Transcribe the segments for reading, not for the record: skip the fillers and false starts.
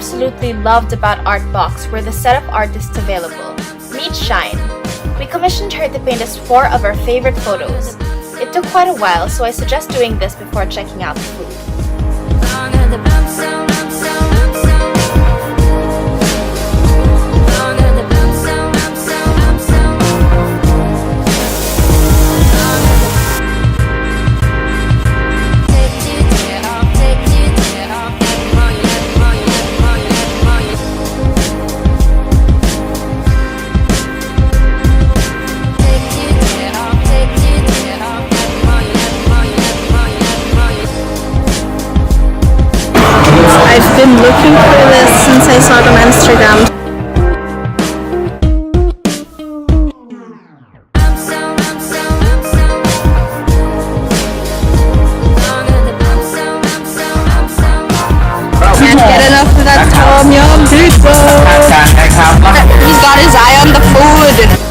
absolutely loved about Artbox were the set of artists available. Meet Shine. We commissioned her to paint us 4 of our favorite photos. It took quite a while, so I suggest doing this before checking out the food. I've been looking for this since I saw it on Instagram. Can't get enough of that Tom Yum pizza. He's got his eye on the food.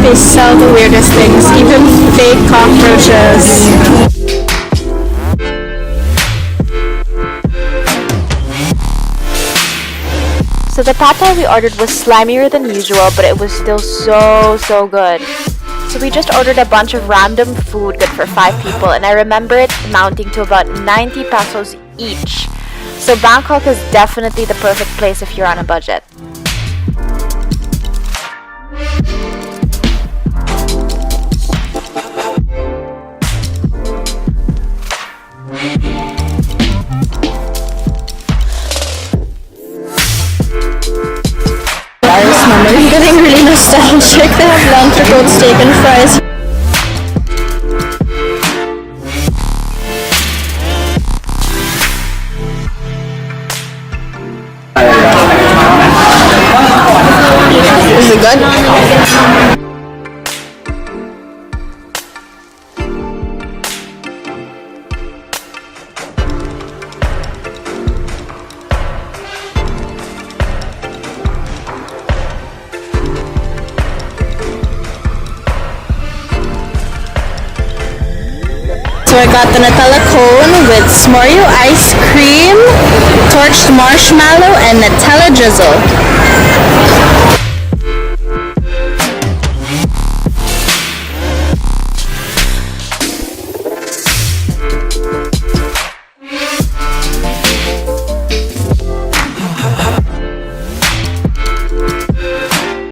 They sell the weirdest things, even fake cockroaches. So the pad thai we ordered was slimier than usual, but it was still so good. So we just ordered a bunch of random food good for 5 people, and I remember it amounting to about 90 pesos each. So Bangkok is definitely the perfect place if you're on a budget. I'm getting really nostalgic. They have l'entrecôte steak and fries. Is it good? So I got the Nutella cone with S'moreo ice cream, torched marshmallow, and Nutella drizzle.